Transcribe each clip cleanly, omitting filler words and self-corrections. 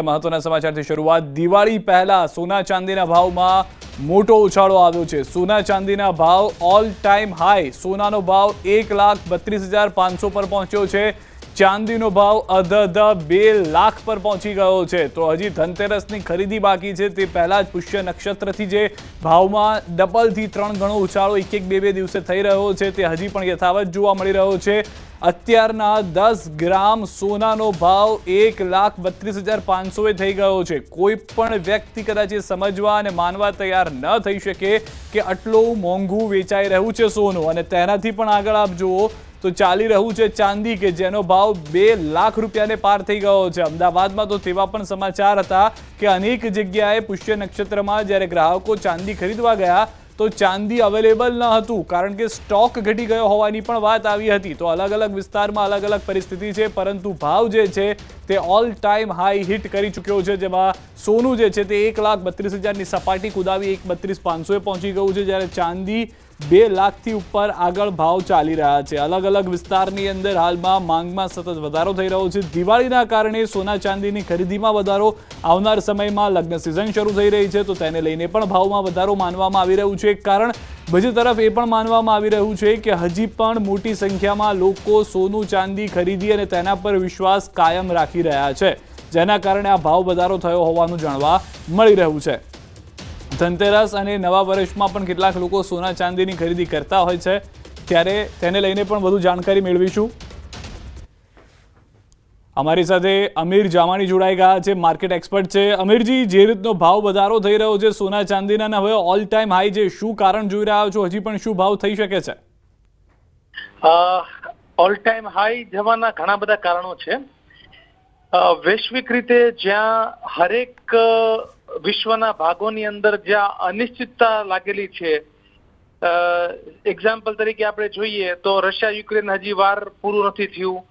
મહત્વના સમાચારથી શરૂઆત। દિવાળી પહેલા સોના ચાંદીના ભાવમાં મોટો ઉછાળો આવ્યો છે। સોના ચાંદીના ભાવ ઓલ ટાઈમ હાઈ। સોનાનો ભાવ 1,32,500 પર પહોંચ્યો છે। ચાંદીનો ભાવ અધધ 2 લાખ પર પહોંચી ગયો છે। તો હજી ધનતેરસની ખરીદી બાકી છે, તે પહેલા જ પુષ્ય નક્ષત્રથી જે ભાવમાં ડબલથી 3 ગણો ઉછાળો એક બે દિવસે થઈ રહ્યો છે, તે હજી પણ યથાવત જોવા મળી રહ્યો છે। અત્યારના 10 ગ્રામ સોનાનો ભાવ 1,32,500 થઈ ગયો છે। કોઈ પણ વ્યક્તિ કદાચ એ સમજવા અને માનવા તૈયાર ન થઈ શકે કે આટલું મોંઘું વેચાઈ રહ્યું છે સોનું। અને તેનાથી પણ આગળ આપ જુઓ તો ચાલી રહ્યું છે ચાંદી, કે જેનો ભાવ 2 લાખ રૂપિયાને પાર થઈ ગયો છે। અમદાવાદમાં તો તેવા પણ સમાચાર હતા કે અનેક જગ્યાએ પુષ્ય નક્ષત્રમાં જ્યારે ગ્રાહકો ચાંદી ખરીદવા ગયા તો ચાંદી અવેલેબલ ન હતું, કારણ કે સ્ટોક ઘટી ગયો હોવાની પણ વાત આવી હતી। તો અલગ અલગ વિસ્તારમાં અલગ અલગ પરિસ્થિતિ છે, પરંતુ ભાવ જે છે તે ઓલ ટાઈમ હાઈ હિટ કરી ચૂક્યો છે, જેમાં સોનું જે છે તે 1,32,000ની સપાટી કુદાવી 1,32,500 પહોંચી ગયું છે, જ્યારે ચાંદી 2 લાખથી ઉપર આગળ ભાવ ચાલી રહ્યા છે। અલગ અલગ વિસ્તારની અંદર હાલમાં માંગમાં સતત વધારો થઈ રહ્યો છે। દિવાળીના કારણે સોના ચાંદીની ખરીદીમાં વધારો, આવનાર સમયમાં લગ્ન સિઝન શરૂ થઈ રહી છે, તો તેને લઈને પણ ભાવમાં વધારો માનવામાં આવી રહ્યું છે। એક કારણ બીજી તરફ એ પણ માનવામાં આવી રહ્યું છે કે હજી પણ મોટી સંખ્યામાં લોકો સોનું ચાંદી ખરીદી અને તેના પર વિશ્વાસ કાયમ રાખી રહ્યા છે, જેના કારણે આ ભાવ વધારો થયો હોવાનું જાણવા મળી રહ્યું છે। ધનતેરસ અને નવા વર્ષમાં પણ કેટલાક લોકો સોના ચાંદીની ખરીદી કરતા હોય છે, ત્યારે તેને લઈને પણ વધુ જાણકારી મેળવીશું। અમારી સાથે અમીર જામાણી જોડાઈ ગયા છે, માર્કેટ એક્સપર્ટ છે। અમીરજી, જે રીતનો ભાવ વધારો થઈ રહ્યો છે સોના ચાંદીના, હવે ઓલ ટાઈમ હાઈ છે, શું કારણ જોઈ રહ્યા છો? હજી પણ શું ભાવ થઈ શકે છે? ઓલ ટાઈમ હાઈ જવાના ઘણા બધા કારણો છે। વૈશ્વિક રીતે જ્યાં હરેક વિશ્વના ભાગોની અંદર જ્યાં અનિશ્ચિતતા લાગેલી છે, એક્ઝામ્પલ તરીકે આપણે જોઈએ તો રશિયા યુક્રેન હજી વાર પૂરું નથી થયું,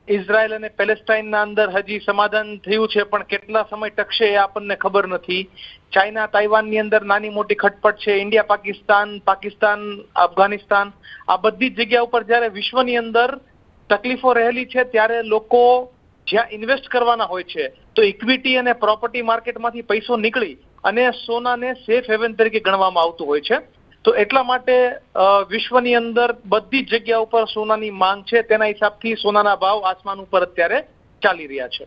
ઇઝરાયલ અને પેલેસ્ટાઇનના અંદર હજી સમાધાન થયું છે, પણ કેટલા સમય ટકશે એ આપણને ખબર નથી। ચાઇના તાઇવાનની અંદર નાની મોટી ખટપટ છે, ઇન્ડિયા પાકિસ્તાન અફઘાનિસ્તાન, આ બધી જ જગ્યા ઉપર જ્યારે વિશ્વની અંદર તકલીફો રહેલી છે, ત્યારે લોકો જ્યાં ઇન્વેસ્ટ કરવાના હોય છે તો ઇક્વિટી અને પ્રોપર્ટી માર્કેટમાંથી પૈસો નીકળી અને સોનાને સેફ હેવન તરીકે ગણવામાં આવતું હોય છે। તો એટલા માટે વિશ્વની અંદર બધી જ જગ્યા ઉપર સોનાની માંગ છે, તેના હિસાબથી સોનાના ભાવ આસમાન ઉપર અત્યારે ચાલી રહ્યા છે।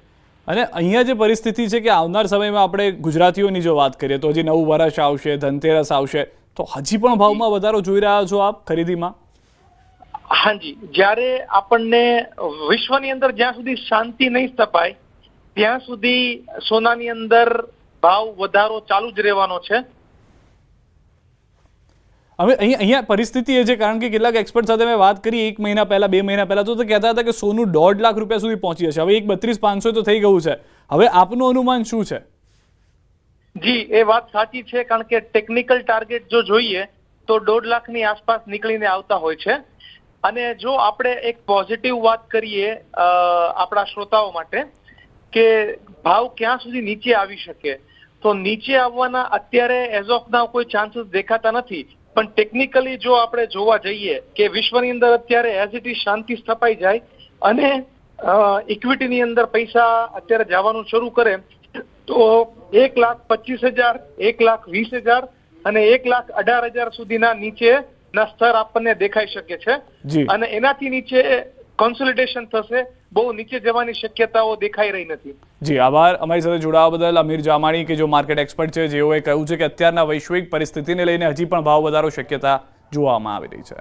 અને અહીંયા જે પરિસ્થિતિ છે કે આવનાર સમયમાં આપણે ગુજરાતીઓની જો વાત કરીએ તો હજી નવું વર્ષ આવશે, ધનતેરસ આવશે, તો હજી પણ ભાવમાં વધારો જોઈ રહ્યા છો આપ ખરીદીમાં? હાજી, જ્યારે આપણને વિશ્વની અંદર જ્યાં સુધી શાંતિ નહીં સ્થપાય ત્યાં સુધી સોનાની અંદર ભાવ વધારો ચાલુ જ રહેવાનો છે। હવે અહીંયા પરિસ્થિતિ એ છે, કારણ કે કેટલાક એક્સપર્ટ સાથે મેં વાત કરી 1 મહિના પહેલા 2 મહિના પહેલા, તો કહેતા હતા કે સોનું 1.5 લાખ રૂપિયા સુધી પહોંચી જશે। હવે 1,32,500 તો થઈ ગયું છે, હવે આપનું અનુમાન શું છે? જી, એ વાત સાચી છે, કારણ કે ટેકનિકલ ટાર્ગેટ જો જોઈએ તો 1.5 લાખની આસપાસ નીકળીને આવતા હોય છે। અને જો આપણે એક પોઝિટિવ વાત કરીએ આપણા શ્રોતાઓ માટે કે ભાવ ક્યાં સુધી નીચે આવી શકે, તો નીચે આવવાના અત્યારે એઝ ઓફ નાઉ કોઈ ચાન્સીસ દેખાતા નથી, પણ ટેકનિકલી જો આપણે જોવા જઈએ કે વિશ્વની અંદર અત્યારે એઝ ઇટ ઇઝ શાંતિ સ્થપાઈ જાય અને ઇક્વિટીની અંદર પૈસા અત્યારે જવાનું શરૂ કરે તો 1,25,000, 1,20,000 અને 1,18,000 સુધીના નીચે ના સ્તર આપણને દેખાઈ શકે છે, અને એનાથી નીચે કોન્સોલિડેશન થશે, બહુ નીચે જવાની શક્યતાઓ દેખાઈ રહી નથી। જી, આભાર અમારી સાથે જોડાવા બદલ અમીર જામાણી, કે જો માર્કેટ એક્સપર્ટ છે, જેઓએ કહ્યું છે કે અત્યારના વૈશ્વિક પરિસ્થિતિને લઈને હજી પણ ભાવ વધારો શક્યતા જોવામાં આવી રહી છે।